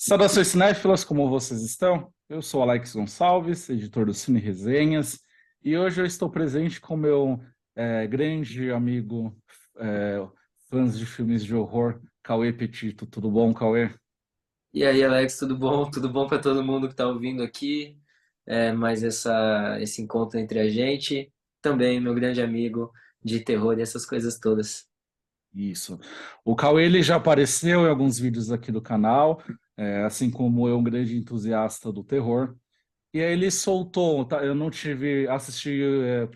Saudações cinéfilas, como vocês estão? Eu sou Alex Gonçalves, editor do Cine Resenhas, e hoje eu estou presente com meu grande amigo, é, fãs de filmes de horror, Cauê Petito. Tudo bom, Cauê? E aí, Alex, tudo bom? Tudo bom para todo mundo que está ouvindo aqui? Mais esse encontro entre a gente. Também, meu grande amigo de terror e essas coisas todas. Isso. O Cauê ele já apareceu em alguns vídeos aqui do canal, assim como eu, um grande entusiasta do terror. E aí ele soltou, tá? Eu não tive, assisti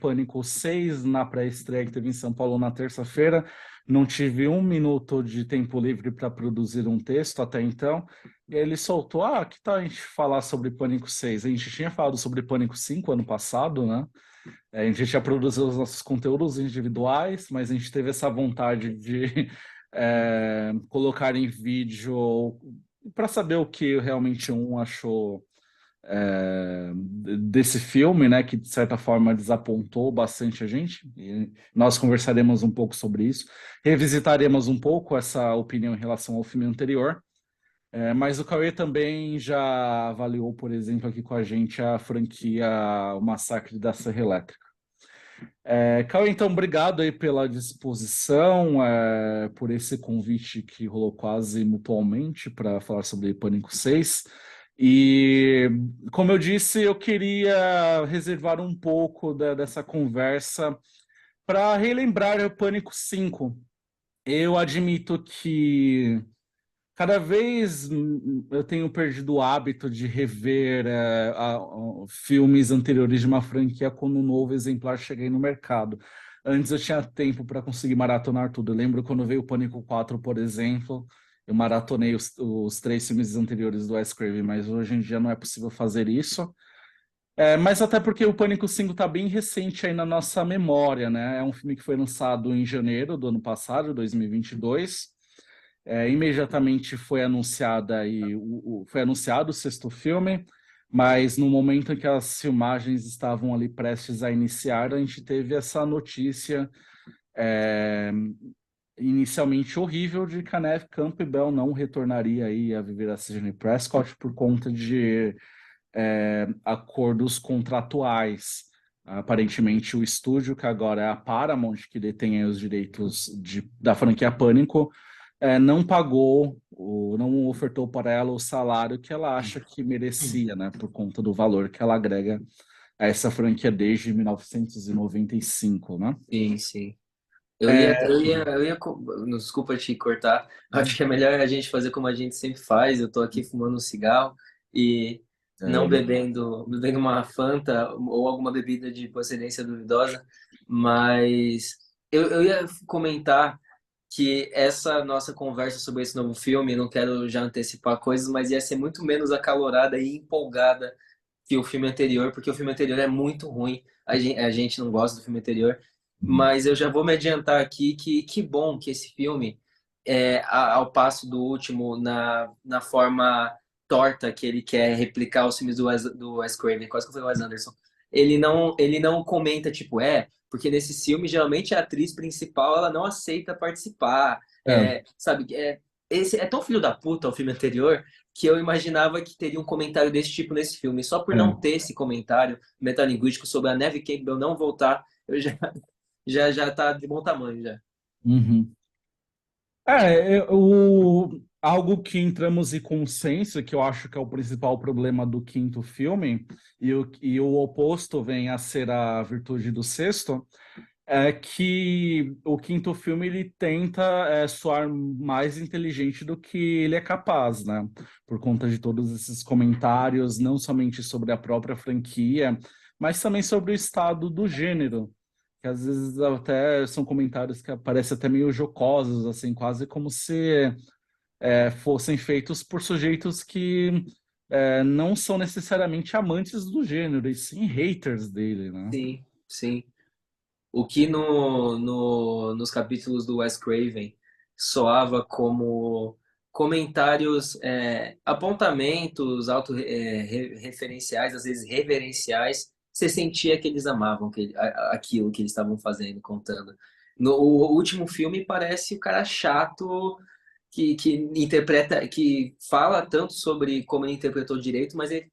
Pânico 6 na pré-estreia que teve em São Paulo na terça-feira, não tive um minuto de tempo livre para produzir um texto até então, e aí ele soltou, que tal a gente falar sobre Pânico 6? A gente tinha falado sobre Pânico 5 ano passado, né? A gente já produziu os nossos conteúdos individuais, mas a gente teve essa vontade de colocar em vídeo para saber o que realmente um achou desse filme, né, que de certa forma desapontou bastante a gente. E nós conversaremos um pouco sobre isso, revisitaremos um pouco essa opinião em relação ao filme anterior. Mas o Cauê também já avaliou, por exemplo, aqui com a gente a franquia O Massacre da Serra Elétrica. Cauê, então, obrigado aí pela disposição, por esse convite que rolou quase mutualmente para falar sobre Pânico 6. E, como eu disse, eu queria reservar um pouco dessa conversa para relembrar o Pânico 5. Eu admito que cada vez eu tenho perdido o hábito de rever filmes anteriores de uma franquia quando um novo exemplar cheguei no mercado. Antes eu tinha tempo para conseguir maratonar tudo. Eu lembro quando veio o Pânico 4, por exemplo, eu maratonei os três filmes anteriores do Wes Craven, mas hoje em dia não é possível fazer isso. Mas até porque o Pânico 5 está bem recente aí na nossa memória, né? É um filme que foi lançado em janeiro do ano passado, 2022. Imediatamente foi foi anunciado o sexto filme, mas no momento em que as filmagens estavam ali prestes a iniciar, a gente teve essa notícia é, inicialmente horrível de que a Neve Campbell não retornaria aí a viver a Sidney Prescott por conta de acordos contratuais. Aparentemente, o estúdio, que agora é a Paramount, que detém aí os direitos da franquia Pânico, não pagou, não ofertou para ela o salário que ela acha que merecia, né, por conta do valor que ela agrega a essa franquia desde 1995, né? Sim, sim. Eu ia, É, eu ia, eu ia, desculpa te cortar. Acho que é melhor a gente fazer como a gente sempre faz. Eu tô aqui fumando um cigarro e não é, bebendo uma Fanta ou alguma bebida de procedência duvidosa, mas eu ia comentar que essa nossa conversa sobre esse novo filme, não quero já antecipar coisas, mas ia ser muito menos acalorada e empolgada que o filme anterior, porque o filme anterior é muito ruim. A gente não gosta do filme anterior, mas eu já vou me adiantar aqui que bom que esse filme, ao passo do último, na forma torta que ele quer replicar os filmes do Wes Craven, quase que foi o Wes Anderson. Ele não comenta, tipo, porque nesse filme, geralmente, a atriz principal, ela não aceita participar, é, sabe? Esse é tão filho da puta o filme anterior que eu imaginava que teria um comentário desse tipo nesse filme. Só por não é. ter esse comentário metalinguístico sobre a Neve Campbell não voltar, eu já tá de bom tamanho já. Uhum. Algo que entramos em consenso, que eu acho que é o principal problema do quinto filme, e o oposto vem a ser a virtude do sexto, é que o quinto filme ele tenta soar mais inteligente do que ele é capaz, né? Por conta de todos esses comentários, não somente sobre a própria franquia, mas também sobre o estado do gênero, que às vezes até são comentários que parecem até meio jocosos, assim, quase como se fossem feitos por sujeitos que não são necessariamente amantes do gênero, e sim haters dele, né? Sim, sim. O que nos capítulos do Wes Craven soava como comentários, apontamentos autorreferenciais, às vezes reverenciais, você sentia que eles amavam aquilo que eles estavam fazendo, contando. No o último filme parece o cara chato que interpreta, que fala tanto sobre como ele interpretou direito, mas ele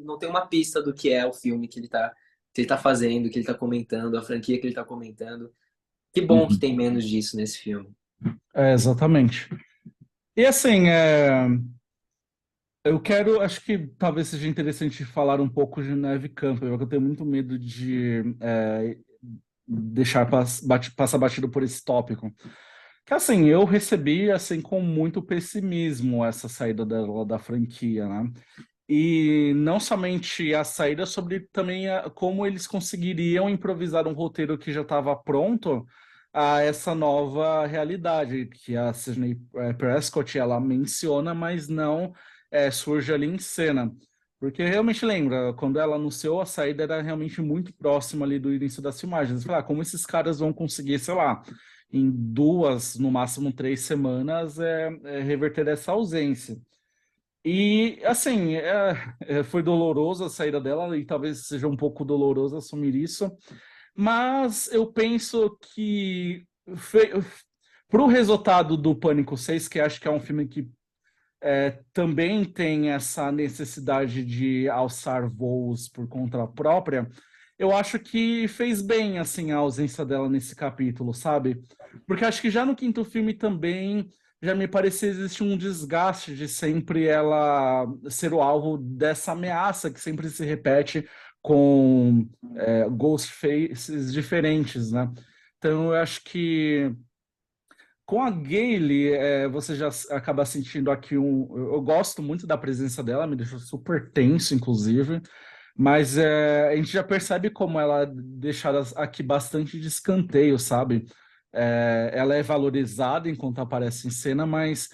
não tem uma pista do que é o filme que ele tá fazendo, que ele tá comentando, a franquia que ele tá comentando. Que bom que Uhum. tem menos disso nesse filme. Exatamente. E assim, eu quero, acho que talvez seja interessante falar um pouco de Neve Campbell, porque eu tenho muito medo de deixar passar batido por esse tópico. Que assim, eu recebi assim com muito pessimismo essa saída dela da franquia, né? E não somente a saída, sobre também como eles conseguiriam improvisar um roteiro que já estava pronto a essa nova realidade, que a Sidney Prescott ela menciona, mas não surge ali em cena. Porque realmente lembra, quando ela anunciou a saída, era realmente muito próximo ali do início das filmagens. Eu falei, como esses caras vão conseguir, sei lá, em 2, no máximo 3 semanas, reverter essa ausência. E, assim, foi doloroso a saída dela, e talvez seja um pouco doloroso assumir isso, mas eu penso que, para o resultado do Pânico 6, que acho que é um filme que também tem essa necessidade de alçar voos por conta própria, eu acho que fez bem, assim, a ausência dela nesse capítulo, sabe? Porque acho que já no quinto filme também já me parecia existir um desgaste de sempre ela ser o alvo dessa ameaça que sempre se repete com ghost faces diferentes, né? Então eu acho que com a Gaylee, você já acaba sentindo aqui um. Eu gosto muito da presença dela, me deixou super tenso, inclusive. Mas a gente já percebe como ela é deixada aqui bastante de escanteio, sabe? Ela é valorizada enquanto aparece em cena, mas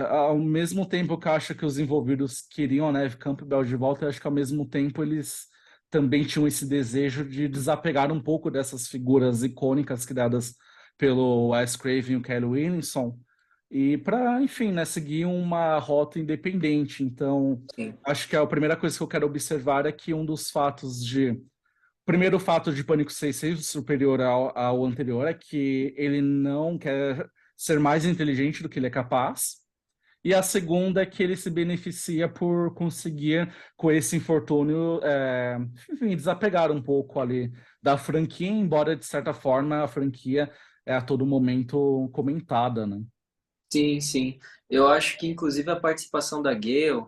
ao mesmo tempo que eu acho que os envolvidos queriam a Neve Campbell de volta, eu acho que ao mesmo tempo eles também tinham esse desejo de desapegar um pouco dessas figuras icônicas criadas pelo Wes Craven e o Kelly Williamson, e para, enfim, né, seguir uma rota independente. Então, Sim. acho que a primeira coisa que eu quero observar é que um dos fatos de. O primeiro fato de Pânico 6 ser superior ao anterior é que ele não quer ser mais inteligente do que ele é capaz. E a segunda é que ele se beneficia por conseguir, com esse infortúnio, enfim, desapegar um pouco ali da franquia, embora, de certa forma, a franquia é a todo momento comentada, né? Sim, sim. Eu acho que, inclusive, a participação da Gale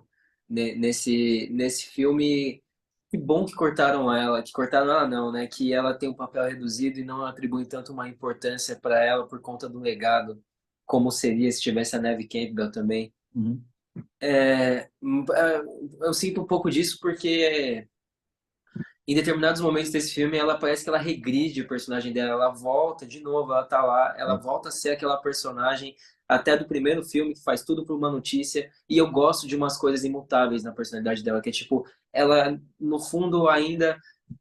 nesse filme, que bom que cortaram ela, que cortaram ela não, né? Que ela tem um papel reduzido e não atribuem tanto uma importância para ela por conta do legado, como seria se tivesse a Neve Campbell também. Uhum. É, eu sinto um pouco disso porque em determinados momentos desse filme, ela parece que ela regride o personagem dela, ela volta de novo, ela tá lá, ela volta a ser aquela personagem até do primeiro filme que faz tudo por uma notícia, e eu gosto de umas coisas imutáveis na personalidade dela, que é tipo, ela no fundo ainda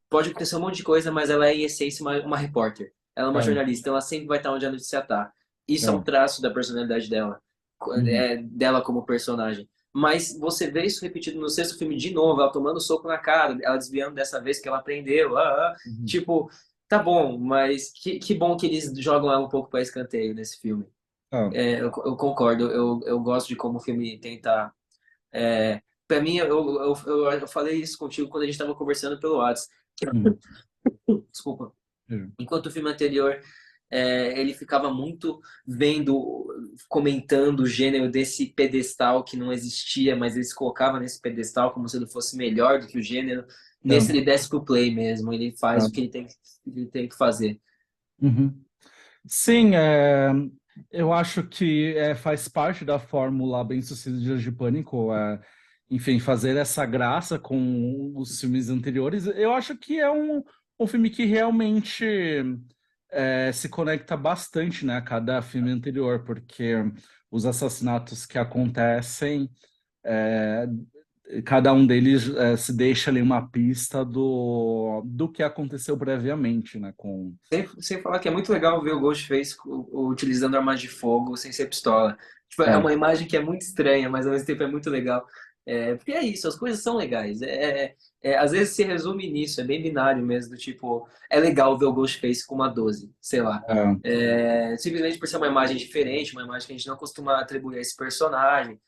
pode acontecer um monte de coisa, mas ela é em essência uma repórter. Ela é uma É, jornalista, então ela sempre vai estar onde a notícia está. Isso é um é. traço da personalidade dela, Uhum. dela como personagem. Mas você vê isso repetido no sexto filme de novo, ela tomando soco na cara, ela desviando dessa vez que ela aprendeu. Uhum. Tipo, tá bom, mas que bom que eles jogam ela um pouco para escanteio nesse filme. Ah, Eu concordo, eu gosto de como o filme tenta. Para mim, eu falei isso contigo quando a gente estava conversando pelo WhatsApp. uhum. Desculpa. Uhum. Enquanto o filme anterior, ele ficava muito vendo, comentando o gênero desse pedestal que não existia, mas eles colocavam nesse pedestal como se ele fosse melhor do que o gênero. Nesse Não. ele desce pro play mesmo, ele faz Ah, o que ele tem que fazer. uhum. Sim, eu acho que faz parte da fórmula bem-sucedida de Pânico, enfim, fazer essa graça com os filmes anteriores. Eu acho que é um filme que realmente se conecta bastante, né, a cada filme anterior, porque os assassinatos que acontecem, é, cada um deles se deixa ali uma pista do que aconteceu previamente, né, com... Sem falar que é muito legal ver o Ghostface utilizando armas de fogo sem ser pistola. Tipo, é É. uma imagem que é muito estranha, mas ao mesmo tempo é muito legal. Porque é isso, as coisas são legais. Às vezes se resume nisso, é bem binário mesmo, do tipo, é legal ver o Ghostface com uma 12, sei lá. É, Simplesmente por ser uma imagem diferente, uma imagem que a gente não costuma atribuir a esse personagem,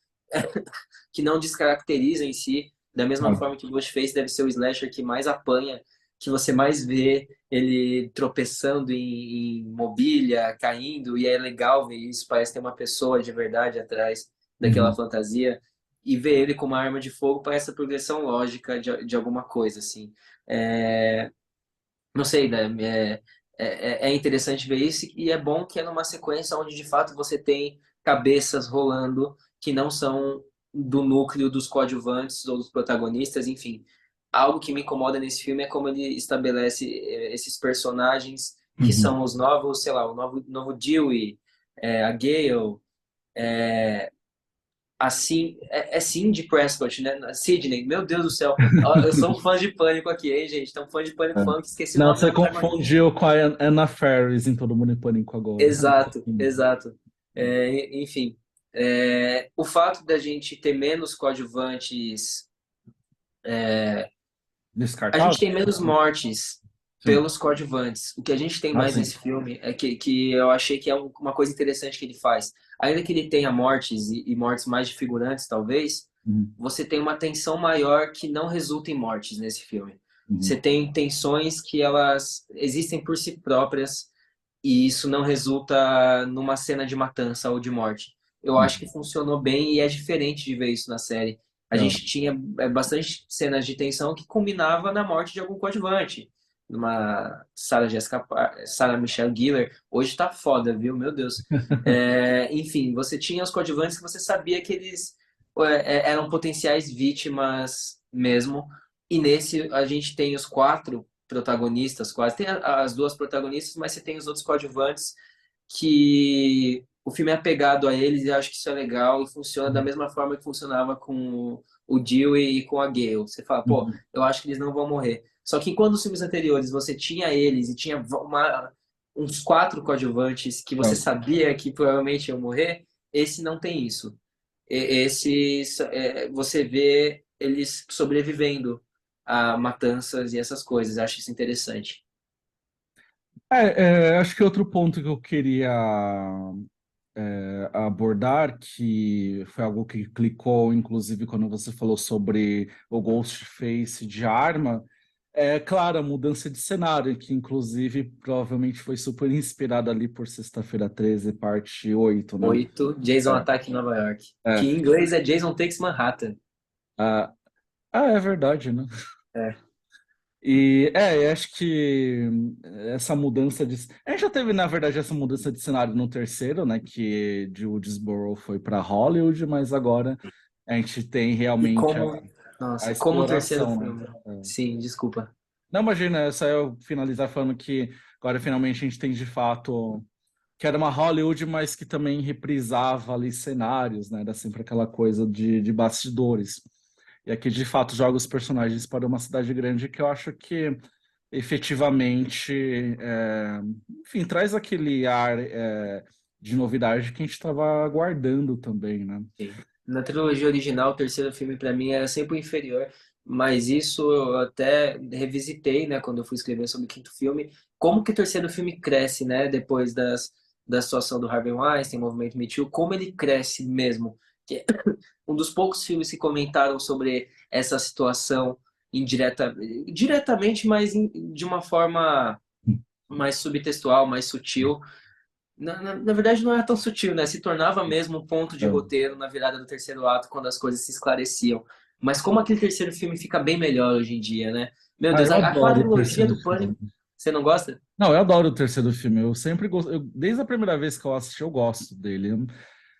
que não descaracteriza em si, da mesma é. forma que o Ghostface deve ser o slasher que mais apanha, que você mais vê ele tropeçando em mobília, caindo, e é legal ver isso, parece ter uma pessoa de verdade atrás daquela Uhum. fantasia, e ver ele com uma arma de fogo parece a progressão lógica de alguma coisa, assim. É, não sei, né? É interessante ver isso e é bom que é numa sequência onde de fato você tem cabeças rolando que não são do núcleo dos coadjuvantes ou dos protagonistas, enfim. Algo que me incomoda nesse filme é como ele estabelece esses personagens que Uhum. são os novos, sei lá, o novo Dewey, a Gale, assim, Sidney Prescott, né? Sidney, meu Deus do céu. Ó, eu sou um fã de Pânico aqui, hein, gente? Então, fã de Pânico É. falando que esqueci o Não, nome da você protagonista. confundiu com a Anna Faris em Todo Mundo em Pânico agora. Exato, exato. Enfim, o fato da gente ter menos coadjuvantes, a gente Descartável? tem menos mortes Sim. pelos coadjuvantes. O que a gente tem Ah, mais sim. nesse filme é que eu achei que é uma coisa interessante que ele faz. Ainda que ele tenha mortes e mortes mais de figurantes, talvez, Uhum. você tem uma tensão maior que não resulta em mortes nesse filme. Você Uhum. tem tensões que elas existem por si próprias e isso não resulta numa cena de matança ou de morte. Eu acho que Uhum. funcionou bem e é diferente de ver isso na série. A É. gente tinha bastante cenas de tensão que combinava na morte de algum coadjuvante. Numa Sarah Michelle Gellar, hoje tá foda, viu? Meu Deus. Enfim, você tinha os coadjuvantes que você sabia que eles eram potenciais vítimas mesmo. E nesse a gente tem os quatro protagonistas, quase. Tem as duas protagonistas, mas você tem os outros coadjuvantes que o filme é apegado a eles e eu acho que isso é legal e funciona da mesma forma que funcionava com o Dewey e com a Gale. Você fala, pô, Uhum. eu acho que eles não vão morrer. Só que enquanto os filmes anteriores você tinha eles e tinha uns quatro coadjuvantes que você É. sabia que provavelmente iam morrer, esse não tem isso. Esse você vê eles sobrevivendo a matanças e essas coisas. Eu acho isso interessante. Acho que outro ponto que eu queria abordar, que foi algo que clicou, inclusive, quando você falou sobre o Ghostface de arma, é claro, a mudança de cenário, que inclusive provavelmente foi super inspirada ali por Sexta-feira 13, parte 8, né? 8, Jason É, Ataque em Nova York. Que é. em inglês é Jason Takes Manhattan. Ah, é verdade, né? É. Eu acho que essa mudança de. A gente já teve, na verdade, essa mudança de cenário no terceiro, né? Que de Woodsboro foi para Hollywood, mas agora a gente tem E realmente como. a Nossa, como o terceiro exploração, né? filme. Sim, desculpa. Não, imagina, é só eu finalizar falando que agora finalmente a gente tem de fato que era uma Hollywood, mas que também reprisava ali cenários, né? Era sempre aquela coisa de bastidores. E aqui, de fato, joga os personagens para uma cidade grande que eu acho que efetivamente, enfim, traz aquele ar de novidade que a gente estava aguardando também, né? Sim. Na trilogia original, o terceiro filme para mim era sempre o inferior, mas isso eu até revisitei, né, quando eu fui escrever sobre o quinto filme, como que o terceiro filme cresce, né, depois da situação do Harvey Weinstein, movimento Me Too, como ele cresce mesmo. Que é um dos poucos filmes que comentaram sobre essa situação diretamente, mas de uma forma mais subtextual, mais sutil, na verdade, não era tão sutil, né? Se tornava mesmo um ponto de É. roteiro na virada do terceiro ato, quando as coisas se esclareciam. Mas como aquele terceiro filme fica bem melhor hoje em dia, né? Meu Ah, Deus, eu a adoro o quadrilogia terceiro do Pânico, filme. você não gosta? Não, eu adoro o terceiro filme. Eu sempre gosto. Desde a primeira vez que eu assisti, eu gosto dele.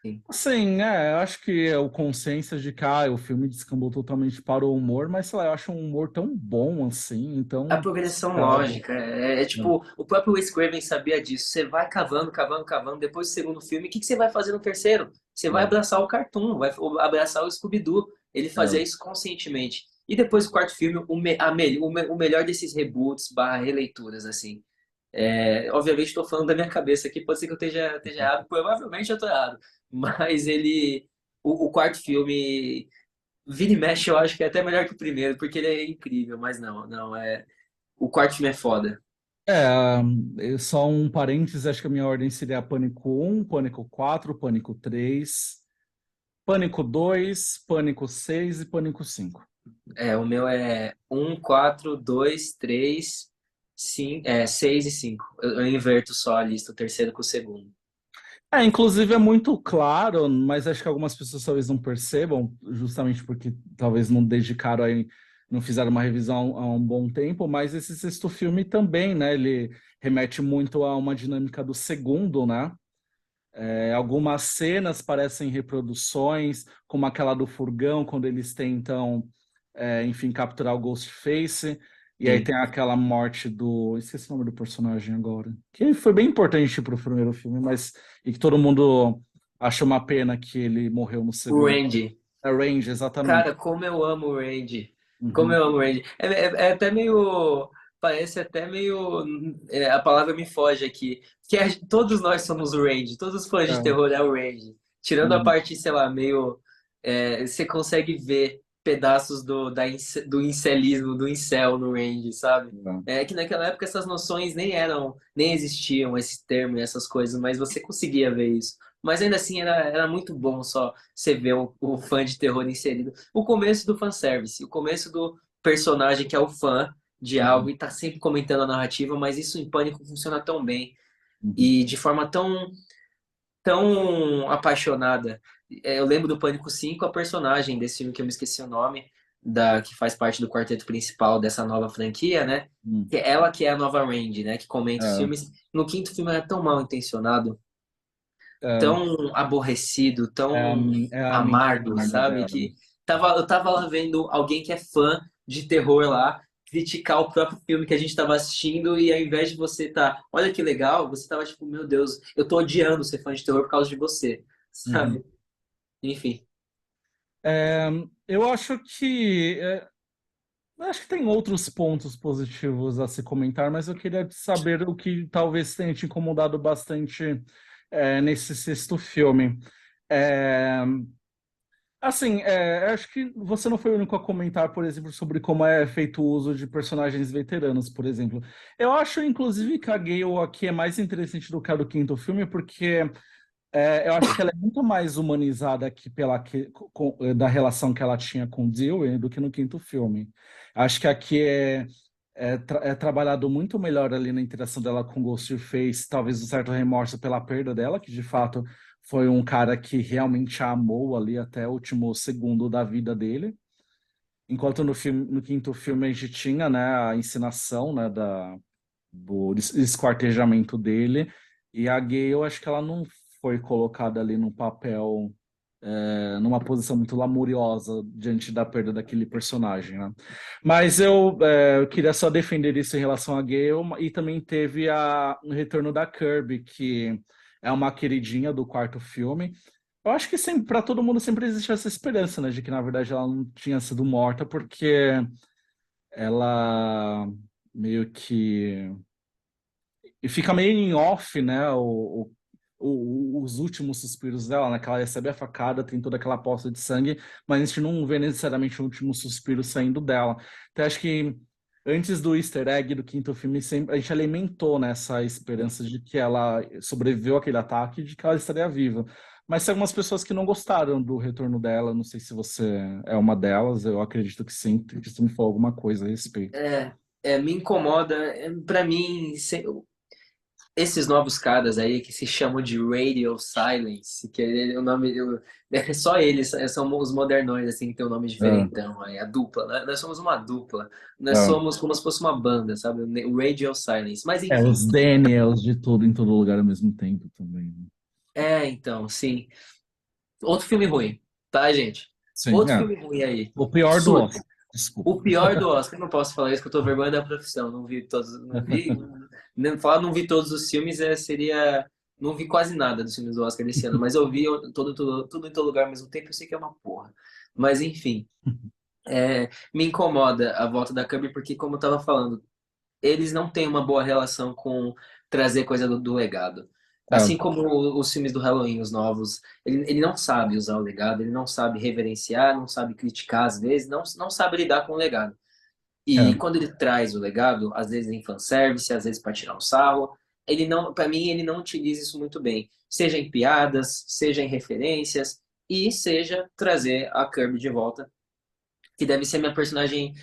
Sim. Assim, eu acho que é o consenso de que o filme descambou totalmente para o humor, mas sei lá, eu acho um humor tão bom assim, A tão progressão sabe? lógica, tipo, o próprio Wes Craven sabia disso. Você vai cavando, cavando, cavando, depois do segundo filme, o que que você vai fazer no terceiro? Você vai É, abraçar o Cartoon, vai abraçar o Scooby-Doo. Ele fazia é. isso conscientemente. E depois do quarto filme, o melhor desses reboots barra releituras, assim. Obviamente estou falando da minha cabeça aqui, pode ser que eu esteja errado, provavelmente eu estou errado. Mas o quarto filme Vira e mexe, eu acho que é até melhor que o primeiro, porque ele é incrível, mas não, o quarto filme é foda. Só um parênteses, acho que a minha ordem seria Pânico 1, Pânico 4, Pânico 3, Pânico 2, Pânico 6 e Pânico 5. O meu é um, 4, 2, 3, 5, 6 e 5. Eu inverto só a lista, o terceiro com o segundo. Inclusive é muito claro, mas acho que algumas pessoas talvez não percebam, justamente porque talvez não dedicaram aí, não fizeram uma revisão há um bom tempo, mas esse sexto filme também, né? Ele remete muito a uma dinâmica do segundo, né? Algumas cenas parecem reproduções, como aquela do furgão, quando eles tentam, enfim, capturar o Ghostface. E aí Sim. tem aquela morte do. Esqueci o nome do personagem agora. Que foi bem importante para o primeiro filme, mas. E que todo mundo achou uma pena que ele morreu no O segundo. Randy. É Range, exatamente. Cara, como eu amo o Randy. Como Uhum. eu amo o Randy. É até meio. Parece até meio. A palavra me foge aqui. Que todos nós somos o Randy. Todos os fãs de É. terror é o Randy. Tirando a Uhum. parte, sei lá, meio. Você consegue ver pedaços do incelismo, do incel no Randy, sabe? É que naquela época essas noções nem existiam, esse termo e essas coisas, mas você conseguia ver isso. Mas ainda assim era muito bom só você ver o fã de terror inserido. O começo do fanservice, o começo do personagem que é o fã de algo Uhum. e tá sempre comentando a narrativa, mas isso em Pânico funciona tão bem Uhum. e de forma tão apaixonada. Eu lembro do Pânico 5, a personagem desse filme que eu me esqueci o nome, que faz parte do quarteto principal dessa nova franquia, né? Uhum. Que é ela que é a nova Randy, né? Que comenta os É, filmes. No quinto filme era tão mal intencionado, é, tão aborrecido, tão é a amargo, menina sabe? dela. Que eu tava lá vendo alguém que é fã de terror lá criticar o próprio filme que a gente tava assistindo e ao invés de você tá, olha que legal, você tava tipo, meu Deus, eu tô odiando ser fã de terror por causa de você, Uhum. sabe? Enfim. É, eu acho que. Acho que tem outros pontos positivos a se comentar, mas eu queria saber o que talvez tenha te incomodado bastante nesse sexto filme. É, assim, acho que você não foi o único a comentar, por exemplo, sobre como é feito o uso de personagens veteranos, por exemplo. Eu acho, inclusive, que a Gale aqui é mais interessante do que a do quinto filme, porque eu acho que ela é muito mais humanizada aqui da relação que ela tinha com o Dewey do que no quinto filme. Acho que aqui é trabalhado muito melhor ali na interação dela com o Ghostface, talvez um certo remorso pela perda dela, que de fato foi um cara que realmente a amou ali até o último segundo da vida dele. Enquanto no quinto filme a gente tinha, né, a encenação, né, do esquartejamento dele, e a Gale, eu acho que ela não foi colocada ali no papel, numa posição muito lamuriosa diante da perda daquele personagem, né? Mas eu queria só defender isso em relação a Gale, e também teve o retorno da Kirby, que é uma queridinha do quarto filme. Eu acho que sempre, para todo mundo sempre existe essa esperança, né, de que na verdade ela não tinha sido morta, porque ela meio que e fica meio em off, né? Os últimos suspiros dela, né? Que ela recebe a facada, tem toda aquela poça de sangue, mas a gente não vê necessariamente o último suspiro saindo dela. Então, acho que antes do Easter egg do quinto filme, sempre, a gente alimentou nessa esperança de que ela sobreviveu àquele ataque e de que ela estaria viva. Mas tem algumas pessoas que não gostaram do retorno dela, não sei se você é uma delas, eu acredito que sim, que você me falou alguma coisa a respeito. Me incomoda. Pra mim, esses novos caras aí que se chamam de Radio Silence, que é o nome, só eles são os modernões, assim, que tem um nome É, diferentão, aí, a dupla, né? Nós somos uma dupla, nós é. somos como se fosse uma banda, sabe? O Radio Silence, mas enfim, Os Daniels de tudo em todo lugar ao mesmo tempo também, né? então, sim. Outro filme ruim, tá, gente? Sim, Outro filme ruim aí. o pior do Surto. Oscar, desculpa. O pior do Oscar, não posso falar isso que eu tô vergonha da profissão. Não vi todos os filmes, não vi quase nada dos filmes do Oscar desse ano, mas eu vi tudo em todo lugar ao mesmo tempo, eu sei que é uma porra. Mas enfim, me incomoda a volta da Kirby porque, como eu tava falando, eles não têm uma boa relação com trazer coisa do legado. Assim como os filmes do Halloween, os novos, ele não sabe usar o legado, ele não sabe reverenciar, não sabe criticar às vezes, não sabe lidar com o legado. E É, quando ele traz o legado, às vezes em fanservice, às vezes para tirar um sarro, ele não, para mim, ele não utiliza isso muito bem. Seja em piadas, seja em referências, e seja trazer a Kirby de volta, que deve ser minha personagem.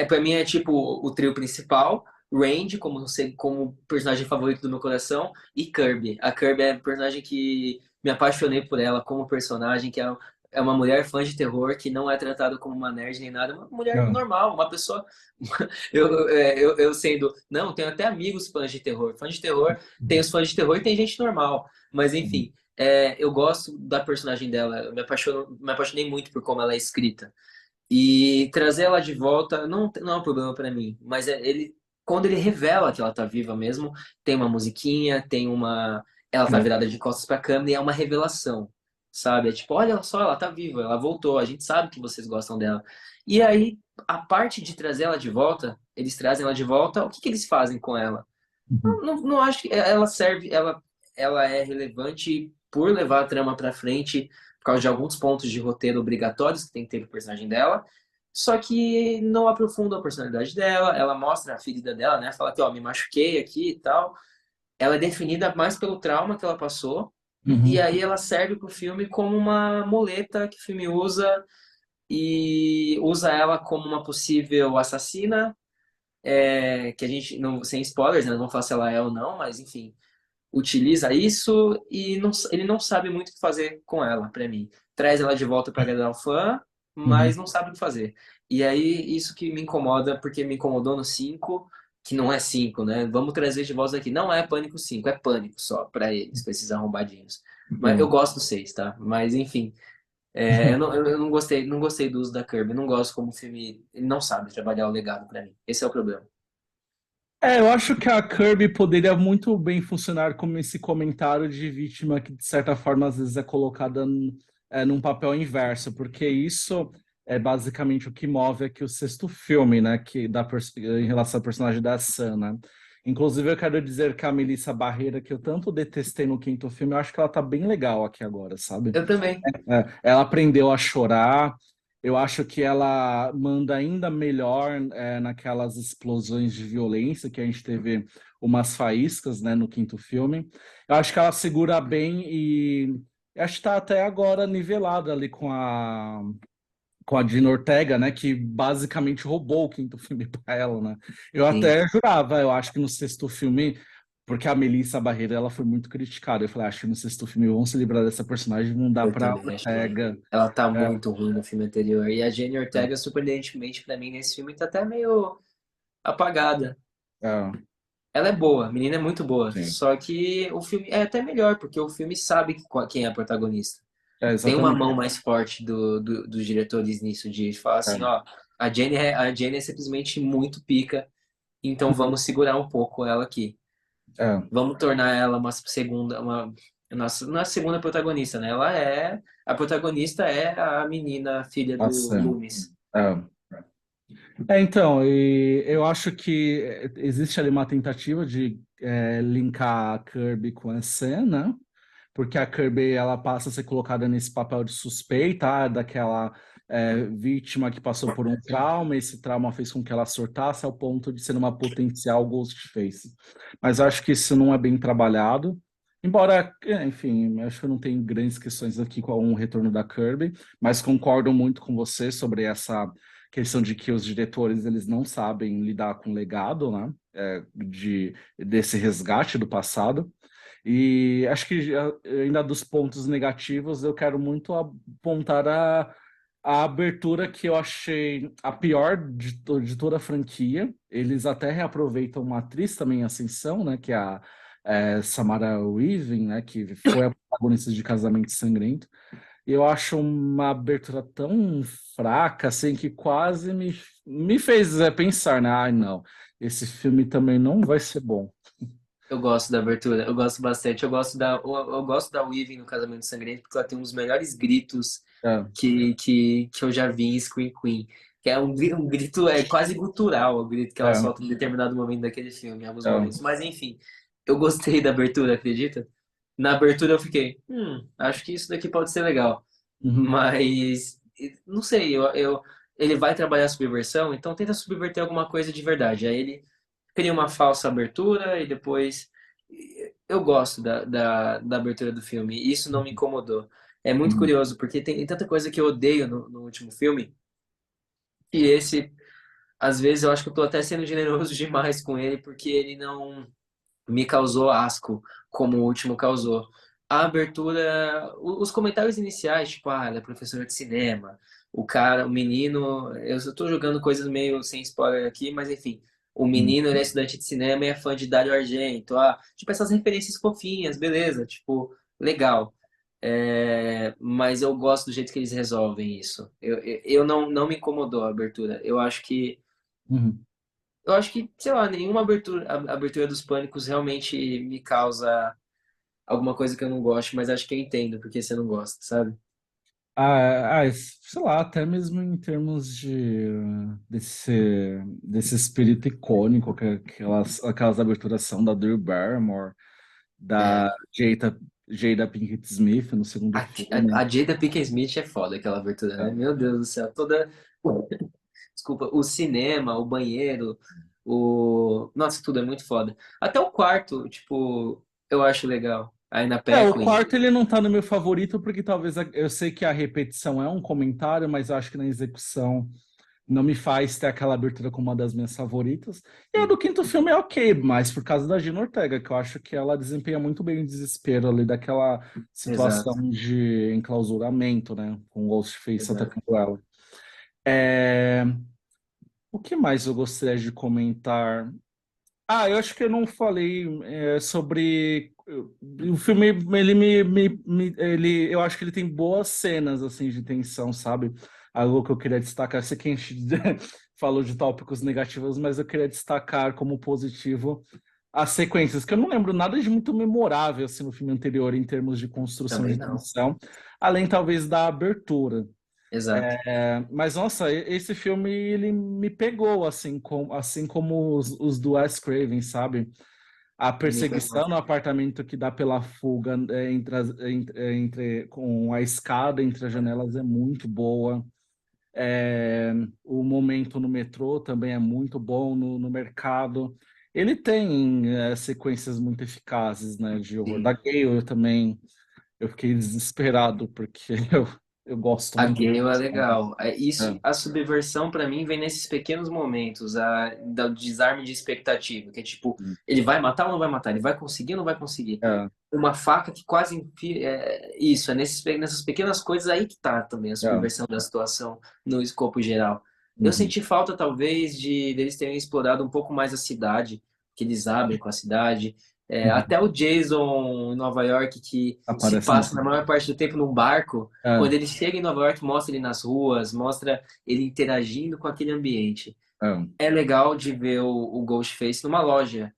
Para mim é tipo o trio principal, Randy como personagem favorito do meu coração e Kirby. A Kirby é a personagem que me apaixonei por ela como personagem, que é uma mulher fã de terror que não é tratada como uma nerd nem nada, é uma mulher é. normal, uma pessoa. Eu sendo. Não, tenho até amigos fãs de terror. Fãs de terror, tem os fãs de terror e tem gente normal. Mas enfim, eu gosto da personagem dela. Eu me apaixonei muito por como ela é escrita. E trazer ela de volta não é um problema para mim, mas quando ele revela que ela tá viva mesmo, tem uma musiquinha, ela tá virada de costas para a câmera e é uma revelação, sabe? É tipo, olha só, ela tá viva, ela voltou, a gente sabe que vocês gostam dela. E aí, a parte de trazer ela de volta, eles trazem ela de volta, o que que eles fazem com ela? Uhum. Não acho que ela serve, ela é relevante por levar a trama pra frente, por causa de alguns pontos de roteiro obrigatórios que tem que ter pro personagem dela. Só que não aprofunda a personalidade dela, ela mostra a ferida dela, né? Fala que, ó, me machuquei aqui e tal. Ela é definida mais pelo trauma que ela passou, e Uhum. aí ela serve pro filme como uma muleta que o filme usa e usa ela como uma possível assassina, que a gente, não, sem spoilers, né? Não vou falar se ela é ou não, mas enfim, utiliza isso e ele não sabe muito o que fazer com ela, pra mim. Traz ela de volta para agradar o fã, Uhum. mas não sabe o que fazer. E aí, isso que me incomoda, porque me incomodou no 5 que não é 5, né? Vamos trazer de volta aqui. Não é Pânico 5, é Pânico só pra eles, pra esses arrombadinhos. Mas eu É. gosto do 6, tá? Mas enfim, eu não gostei do uso da Kirby. Eu não gosto como o filme. Ele não sabe trabalhar o legado pra mim. Esse é o problema. Eu acho que a Kirby poderia muito bem funcionar como esse comentário de vítima que, de certa forma, às vezes é colocada num papel inverso, porque isso é basicamente o que move aqui o sexto filme, né, em relação ao personagem da Sam, né? Inclusive, eu quero dizer que a Melissa Barreira, que eu tanto detestei no quinto filme, eu acho que ela tá bem legal aqui agora, sabe? Eu também. Ela aprendeu a chorar. Eu acho que ela manda ainda melhor naquelas explosões de violência que a gente teve umas faíscas, né, no quinto filme. Eu acho que ela segura bem e acho que está até agora nivelada ali com a Dina Ortega, né, que basicamente roubou o quinto filme para ela, né? Eu Sim, até jurava, eu acho que no sexto filme, porque a Melissa Barreira ela foi muito criticada, eu falei, acho que no sexto filme vão se livrar dessa personagem, não dá eu para também achei. Ortega. Ela tá É, muito ruim no filme anterior. E a Jenny Ortega, surpreendentemente pra mim, nesse filme, tá até meio apagada. é, Ela é boa, a menina é muito boa. sim. Só que o filme é até melhor, porque o filme sabe quem é a protagonista. Tem uma Exatamente. mão mais forte dos diretores nisso, de falar assim, É, ó, a Jenny é simplesmente muito pica, então vamos segurar um pouco ela aqui. é, Vamos tornar ela uma segunda, nossa, não é a segunda protagonista, né? A protagonista é a menina, filha do ação. Loomis. É. Então, e eu acho que existe ali uma tentativa de linkar a Kirby com a Sam, né? Porque a Kirby ela passa a ser colocada nesse papel de suspeita, daquela vítima que passou por um trauma, esse trauma fez com que ela surtasse ao ponto de ser uma potencial Ghostface. Mas eu acho que isso não é bem trabalhado. Embora, enfim, acho que eu não tenho grandes questões aqui com o retorno da Kirby, mas concordo muito com você sobre essa questão de que os diretores eles não sabem lidar com o legado, né? Desse resgate do passado. E acho que ainda dos pontos negativos, eu quero muito apontar a abertura que eu achei a pior de toda a franquia. Eles até reaproveitam uma atriz também em ascensão, né, que é a Samara Weaving, né, que foi a protagonista de Casamento Sangrento. E eu acho uma abertura tão fraca, assim, que quase me fez pensar, né? Ai, não, esse filme também não vai ser bom. Eu gosto da abertura, eu gosto bastante. Eu gosto da Weaving no Casamento Sangrento, porque ela tem um dos melhores gritos É, que eu já vi em Scream Queen. Que é um grito quase gutural, o grito que ela é, solta em determinado momento daquele filme, em alguns é. momentos. Mas enfim, eu gostei da abertura, acredita? Na abertura eu fiquei, acho que isso daqui pode ser legal. Uhum, Mas, não sei, ele vai trabalhar a subversão, então tenta subverter alguma coisa de verdade. Aí ele cria uma falsa abertura e depois. Eu gosto da abertura do filme, e isso não me incomodou. É muito uhum, curioso, porque tem tanta coisa que eu odeio no último filme, que esse, às vezes, eu acho que eu tô até sendo generoso demais com ele, porque ele não me causou asco, como o último causou. A abertura, os comentários iniciais, tipo, ela é professora de cinema, o cara, o menino, eu só tô jogando coisas meio sem spoiler aqui, mas enfim, o uhum. menino, ele é estudante de cinema e é fã de Dario Argento, tipo, essas referências fofinhas, beleza, tipo, legal. Mas eu gosto do jeito que eles resolvem isso. Eu não me incomodou a abertura. Uhum. Eu acho que, sei lá, nenhuma abertura, a abertura dos Pânicos realmente me causa alguma coisa que eu não gosto, mas acho que eu entendo porque você não gosta, sabe? Sei lá, até mesmo em termos desse espírito icônico que aquelas aberturas são da Drew Barrymore, É. da Jada Pinkett Smith no segundo A, filme. a Jada Pinkett Smith é foda, aquela abertura, né? É. Meu Deus do céu, toda. Desculpa, o cinema, o banheiro, o. Nossa, tudo é muito foda. Até o quarto, tipo, eu acho legal. Aí na O Paquin. quarto ele não tá no meu favorito porque talvez eu sei que a repetição é um comentário, mas eu acho que na execução não me faz ter aquela abertura como uma das minhas favoritas. E a do quinto filme é ok, mas por causa da Gina Ortega, que eu acho que ela desempenha muito bem o desespero ali daquela situação Exato, de enclausuramento, né? Com o Ghostface exato. atacando ela. É, O que mais eu gostaria de comentar? Eu acho que eu não falei sobre o filme. Eu acho que ele tem boas cenas assim de tensão, sabe? Algo que eu queria destacar. Sei que a gente falou de tópicos negativos, mas eu queria destacar como positivo as sequências, que eu não lembro nada de muito memorável assim no filme anterior em termos de construção Também de não. tensão, além talvez da abertura. Exato. Mas nossa, esse filme ele me pegou assim como os do Wes Craven, sabe? A Me pegou. perseguição no apartamento que dá pela fuga com a escada entre as janelas é muito boa. É, o momento no metrô também é muito bom no mercado. Ele tem sequências muito eficazes, né, de horror. Da Sim. Gale eu fiquei desesperado porque eu gosto A muito. Gale é legal. Isso, É. a subversão pra mim vem nesses pequenos momentos, do desarme de expectativa, que é tipo, ele vai matar ou não vai matar? Ele vai conseguir ou não vai conseguir? É, Uma faca que quase enfia, isso, nessas pequenas coisas aí que tá também a é. subversão da situação no escopo geral. Eu Uhum, senti falta talvez de deles terem explorado um pouco mais a cidade, que eles abrem com a cidade. uhum. Até o Jason em Nova York, que se Aparece no passa na filme. maior parte do tempo num barco, É, quando ele chega em Nova York, mostra ele nas ruas, mostra ele interagindo com aquele ambiente. é. É legal de ver o Ghostface numa loja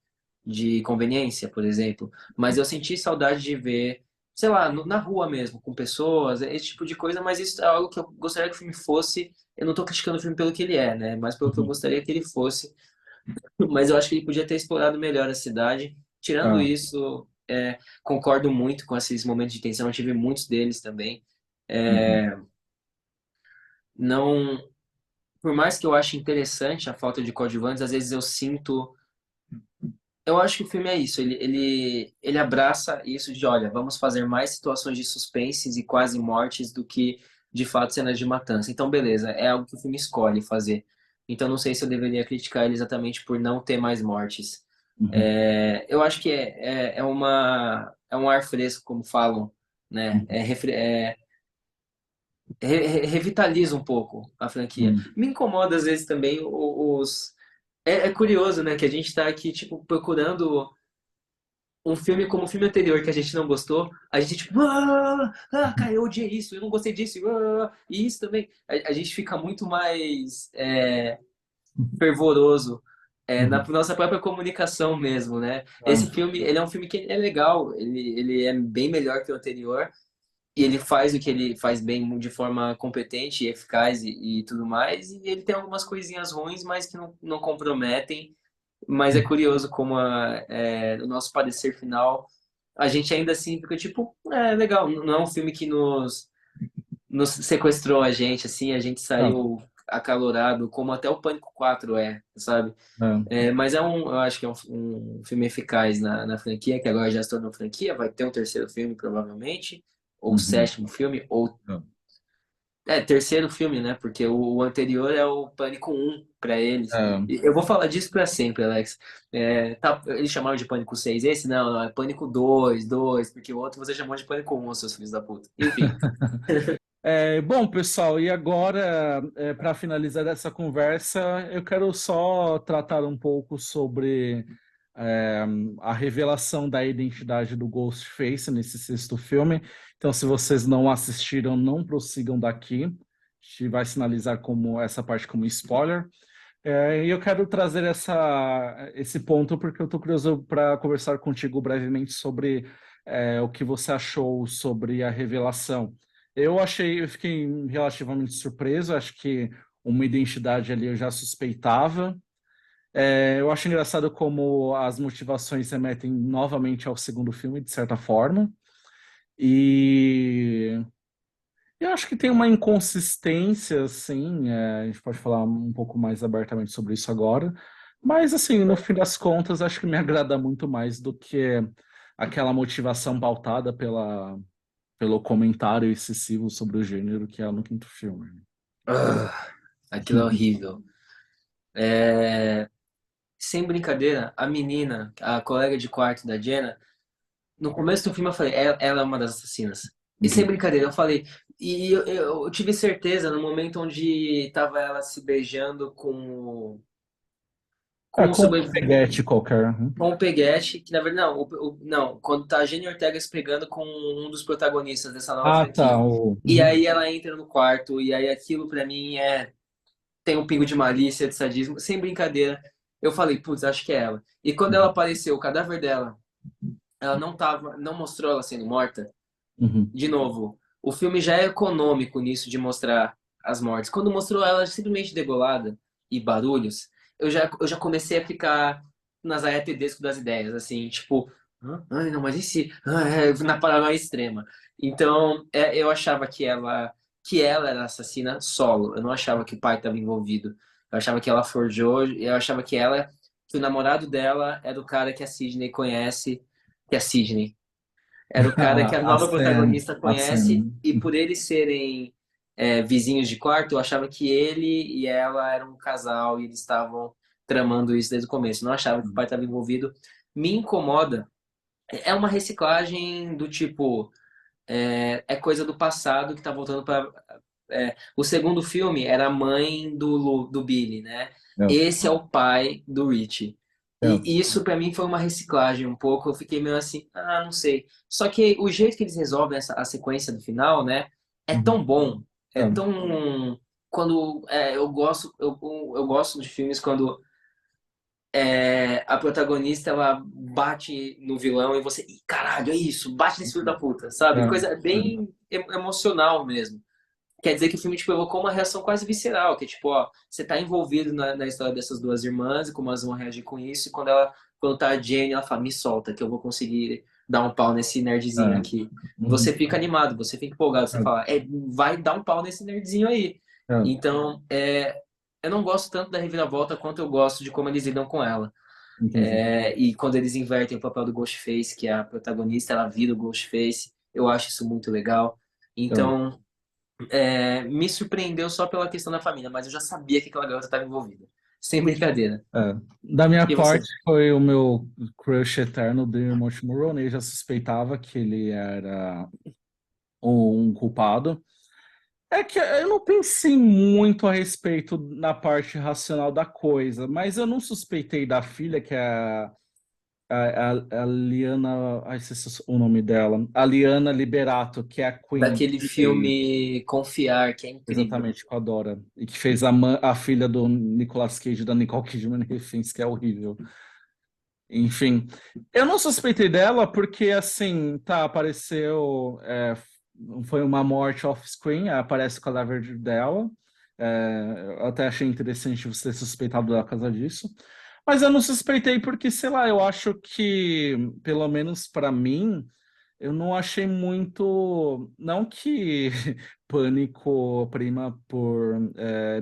de conveniência, por exemplo, mas eu senti saudade de ver, sei lá, na rua mesmo, com pessoas, esse tipo de coisa, mas isso é algo que eu gostaria que o filme fosse. Eu não tô criticando o filme pelo que ele é, né? Mas pelo que eu Uhum, gostaria que ele fosse. Mas eu acho que ele podia ter explorado melhor a cidade. Tirando é. isso, concordo muito com esses momentos de tensão, eu tive muitos deles também. Uhum, Não, por mais que eu ache interessante a falta de coadjuvantes, às vezes eu sinto. Eu acho que o filme é isso, ele abraça isso de, olha, vamos fazer mais situações de suspenses e quase mortes do que, de fato, cenas de matança. Então, beleza, é algo que o filme escolhe fazer. Então, não sei se eu deveria criticar ele exatamente por não ter mais mortes. uhum, Eu acho que é um ar fresco, como falam, né? uhum, Revitaliza um pouco a franquia. uhum, Me incomoda, às vezes, também os... É curioso, né, que a gente tá aqui, tipo, procurando um filme como o filme anterior que a gente não gostou, a gente tipo, cara, eu odiei isso, eu não gostei disso, e isso também. A gente fica muito mais fervoroso na uhum, nossa própria comunicação mesmo, né? Esse é, filme, ele é um filme que é legal, ele é bem melhor que o anterior, e ele faz o que ele faz bem de forma competente e eficaz e tudo mais, e ele tem algumas coisinhas ruins, mas que não comprometem, mas é curioso como o nosso parecer final a gente ainda assim fica tipo, é legal, não é um filme que nos sequestrou a gente, assim, a gente Não, saiu acalorado, como até o Pânico 4 sabe? é, Mas eu acho que é um filme eficaz na franquia, que agora já se tornou franquia, vai ter um terceiro filme, provavelmente, ou uhum, sétimo filme, ou é, terceiro filme, né? Porque o anterior é o Pânico 1 para eles. é. E eu vou falar disso para sempre, Alex. Eles chamaram de Pânico 6 esse? Não, não, é Pânico 2, porque o outro você chamou de Pânico 1, seus filhos da puta. Enfim. Bom, pessoal, e agora, para finalizar essa conversa, eu quero só tratar um pouco sobre é, a revelação da identidade do Ghostface nesse sexto filme. Então, se vocês não assistiram, não prossigam daqui. A gente vai sinalizar como essa parte como spoiler. E eu quero trazer esse ponto porque eu estou curioso para conversar contigo brevemente sobre o que você achou sobre a revelação. Eu fiquei relativamente surpreso, acho que uma identidade ali eu já suspeitava. Eu acho engraçado como as motivações remetem novamente ao segundo filme, de certa forma. E eu acho que tem uma inconsistência, assim, a gente pode falar um pouco mais abertamente sobre isso agora, mas, assim, no fim das contas, acho que me agrada muito mais do que aquela motivação pautada pelo comentário excessivo sobre o gênero que é no quinto filme. Aquilo é horrível. É, Sem brincadeira, a menina, a colega de quarto da Jenna, no começo do filme eu falei, ela é uma das assassinas. E sem Uhum. brincadeira, eu falei. E eu tive certeza no momento onde tava ela se beijando com o Com um sobrevivente, peguete qualquer. Uhum. com o Peguete, que na verdade não, não, quando tá a Jenny Ortega se pegando com um dos protagonistas dessa nova Ah, tá. franquia. E Uhum. aí ela entra no quarto, e aí aquilo pra mim tem um pingo de malícia, de sadismo, sem brincadeira. Eu falei, putz, acho que é ela. E quando ela apareceu, o cadáver dela, ela não mostrou ela sendo morta. Uhum. De novo, o filme já é econômico nisso de mostrar as mortes. Quando mostrou ela simplesmente degolada e barulhos, eu já comecei a ficar Nazaré Tedesco das ideias, assim, tipo, ai, não, mas e se? Na paranoia extrema. Então, eu achava que ela era assassina solo. Eu não achava que o pai estava envolvido. Eu achava que ela forjou, eu achava que o namorado dela era o cara que a Sidney conhece, que é a Sidney. Era o cara que a A nova cena, protagonista a cena. conhece, e por eles serem vizinhos de quarto, eu achava que ele e ela eram um casal e eles estavam tramando isso desde o começo. Não achava que o pai estava envolvido. Me incomoda. É uma reciclagem do tipo. É coisa do passado que está voltando para. O segundo filme era a mãe do Billy, né? É, Esse é o pai do Richie. é. E isso para mim foi uma reciclagem um pouco. Eu fiquei meio assim, não sei. Só que o jeito que eles resolvem a sequência do final, né? É Uhum. tão bom, é É. tão quando eu gosto de filmes quando a protagonista ela bate no vilão e você, "Ih, caralho, é isso, bate nesse filho da puta, sabe? É. Coisa bem emocional mesmo. Quer dizer que o filme te provocou uma reação quase visceral, que é tipo, ó, você tá envolvido na história dessas duas irmãs e como elas vão reagir com isso, e quando tá a Jane, ela fala, me solta, que eu vou conseguir dar um pau nesse nerdzinho É. aqui. Você Uhum. fica animado, você fica empolgado, você fala, vai dar um pau nesse nerdzinho aí. É. Então, eu não gosto tanto da reviravolta quanto eu gosto de como eles lidam com ela. Entendi. E quando eles invertem o papel do Ghostface, que é a protagonista, ela vira o Ghostface, eu acho isso muito legal. É. Então, me surpreendeu só pela questão da família, mas eu já sabia que aquela garota estava envolvida. Sem brincadeira. É. Da minha E você? parte, foi o meu crush eterno, Dermot Mulroney. Eu já suspeitava que ele era um culpado. É que eu não pensei muito a respeito na parte racional da coisa, mas eu não suspeitei da filha, que é a Liana. Ai, esqueci o nome dela. A Liana Liberato, que é a Queen, Daquele que fez filme Confiar, que é incrível. exatamente com a Dora, e que fez a filha do Nicolas Cage, da Nicole Kidman, refins, que é horrível. Enfim, eu não suspeitei dela porque, assim, tá, apareceu, foi uma morte off-screen, aparece o cadáver dela, eu até achei interessante você ter suspeitado dela por causa disso, Mas eu não suspeitei porque, sei lá, eu acho que, pelo menos para mim, eu não achei muito. Não que Pânico prima por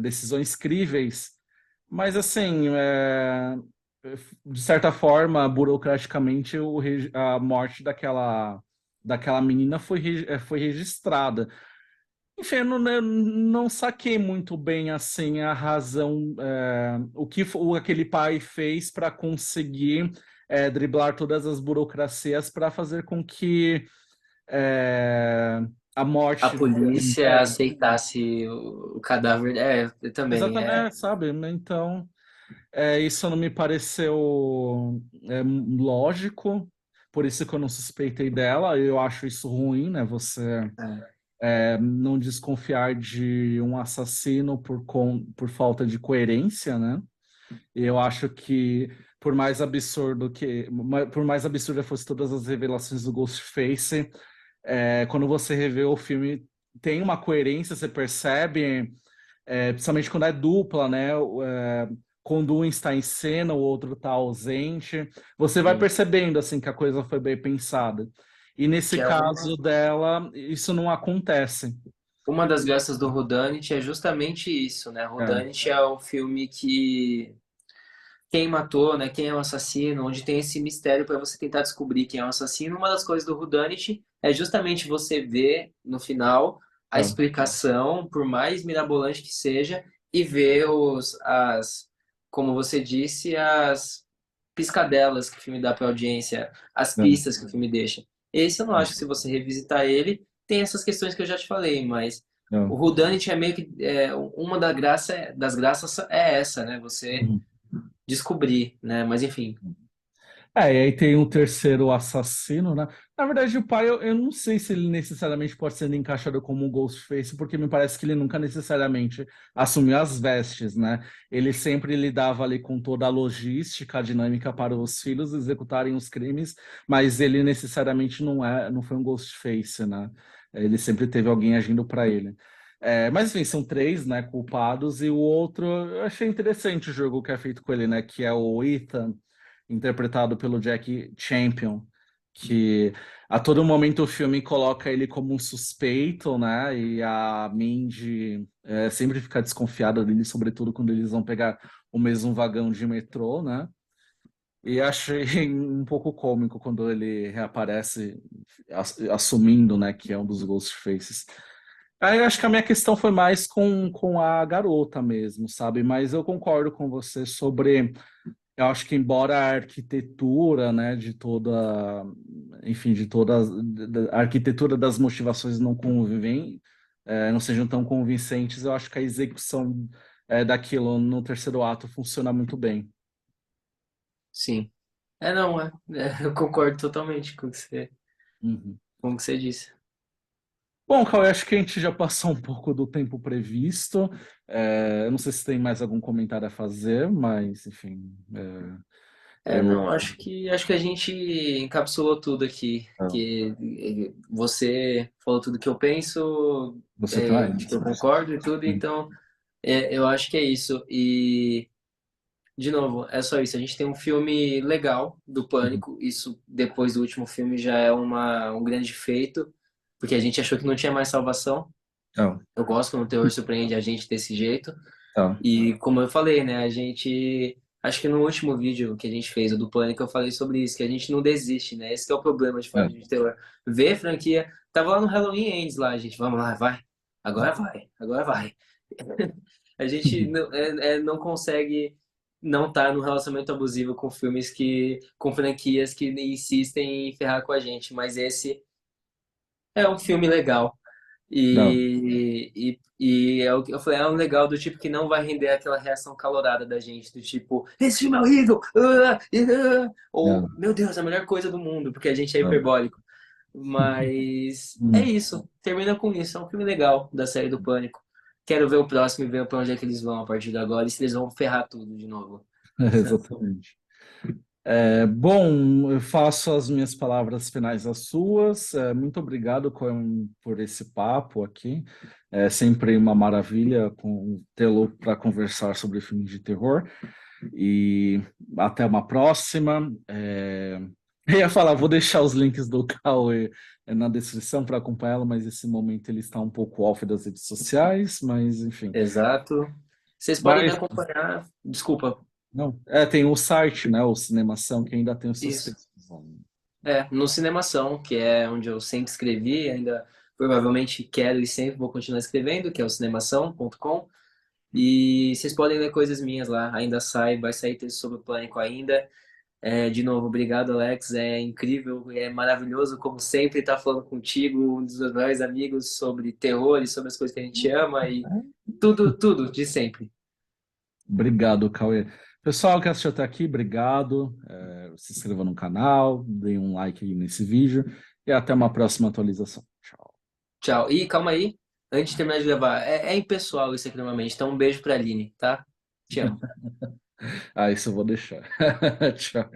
decisões críveis, mas assim, de certa forma, burocraticamente, a morte daquela menina foi registrada. Enfim, eu não saquei muito bem assim a razão, o que aquele pai fez para conseguir driblar todas as burocracias para fazer com que é, a A morte. polícia aceitasse o cadáver. Eu também. Exatamente, sabe? Então, isso não me pareceu lógico, por isso que eu não suspeitei dela. Eu acho isso ruim, né? Você É, não desconfiar de um assassino por falta de coerência, né? Eu acho que por mais absurda fosse todas as revelações do Ghostface, quando você revê o filme, tem uma coerência, você percebe, principalmente quando é dupla, né? Quando um está em cena, o outro está ausente, você vai sim. percebendo assim que a coisa foi bem pensada. E nesse Que é caso dela, isso não acontece. uma das graças do Whodunit é justamente isso, né? É, Whodunit é o filme que quem matou, né? Quem é o assassino, onde tem esse mistério para você tentar descobrir quem é o assassino. Uma das coisas do Whodunit é justamente você ver no final a é, explicação, por mais mirabolante que seja, e ver como você disse, as piscadelas que o filme dá para a audiência, as é, pistas que o filme deixa. Esse eu não é, acho que se você revisitar ele, tem essas questões que eu já te falei, mas é. o Whodunit é meio que uma das graças é essa, né? Você Uhum. descobrir, né? Mas enfim, E aí tem um terceiro assassino, né? Na verdade, o pai, eu não sei se ele necessariamente pode ser encaixado como um Ghostface, porque me parece que ele nunca necessariamente assumiu as vestes, né? Ele sempre lidava ali com toda a logística, a dinâmica para os filhos executarem os crimes, mas ele necessariamente não foi um Ghostface, né? Ele sempre teve alguém agindo para ele. Mas enfim, são três, né, culpados, e o outro, eu achei interessante o jogo que é feito com ele, né? Que é o Ethan, interpretado pelo Jack Champion, que a todo momento o filme coloca ele como um suspeito, né? E a Mindy sempre fica desconfiada dele, sobretudo quando eles vão pegar o mesmo vagão de metrô, né? E achei um pouco cômico quando ele reaparece assumindo, né, que é um dos Ghostfaces. Aí eu acho que a minha questão foi mais com a garota mesmo, sabe? Mas eu concordo com você sobre. Eu acho que embora a arquitetura, né, de toda, enfim, de toda a arquitetura das motivações não sejam tão convincentes, eu acho que a execução daquilo no terceiro ato funciona muito bem. sim. Não, eu concordo totalmente Uhum. com o que você disse. Bom, Cauê, acho que a gente já passou um pouco do tempo previsto. Eu não sei se tem mais algum comentário a fazer, mas, enfim, eu. Não, acho que a gente encapsulou tudo aqui, Ah, que você falou tudo que eu penso, você também? que eu concordo e tudo, Uhum. então eu acho que é isso. E de novo, é só isso. A gente tem um filme legal do Uhum. Pânico. Isso, depois do último filme, já é um grande feito, porque a gente achou que não tinha mais salvação. Então, Eu gosto quando o terror surpreende a gente desse jeito. então, E como eu falei, né, a gente. Acho que no último vídeo que a gente fez, o do Pânico, eu falei sobre isso, que a gente não desiste, né? Esse que é o problema de fazer é, vídeo de terror. Ver franquia. Tava lá no Halloween Ends lá, gente. Vamos lá, vai. Agora vai, agora vai. A gente não consegue não estar num relacionamento abusivo com com franquias que insistem em ferrar com a gente, mas esse é um filme legal. não, E é o que eu falei, é um legal do tipo que não vai render aquela reação calorada da gente, do tipo, esse filme é horrível! Ou, não, meu Deus, a melhor coisa do mundo, porque a gente é não. hiperbólico. Mas é Hum. isso, termina com isso. É um filme legal da série do Pânico. Quero ver o próximo e ver pra onde é que eles vão a partir de agora e se eles vão ferrar tudo de novo. Exatamente. Bom, eu faço as minhas palavras finais às suas. Muito obrigado por esse papo aqui. É sempre uma maravilha tê-lo para conversar sobre filmes de terror. E até uma próxima. Eu ia falar, vou deixar os links do Cauê na descrição para acompanhá-lo, mas esse momento ele está um pouco off das redes sociais, mas enfim. Exato. Vocês podem me Mas acompanhar. Desculpa. não, tem o site, né, o Cinemação, que ainda tem os seus Isso. textos. No Cinemação, que é onde eu sempre escrevi, ainda provavelmente quero e sempre vou continuar escrevendo, que é o cinemação.com. E vocês podem ler coisas minhas lá, ainda vai sair texto sobre o Pânico ainda. De novo, obrigado, Alex. É incrível, é maravilhoso, como sempre, estar falando contigo, um dos meus melhores amigos, sobre terror e sobre as coisas que a gente ama e tudo, tudo de sempre. Obrigado, Cauê. Pessoal que assistiu até aqui, obrigado. Se inscreva no canal, dê um like aí nesse vídeo e até uma próxima atualização. Tchau. Tchau. E calma aí, antes de terminar de gravar, é impessoal isso aqui normalmente, então um beijo pra Aline, tá? Te amo. Ah, isso eu vou deixar. Tchau.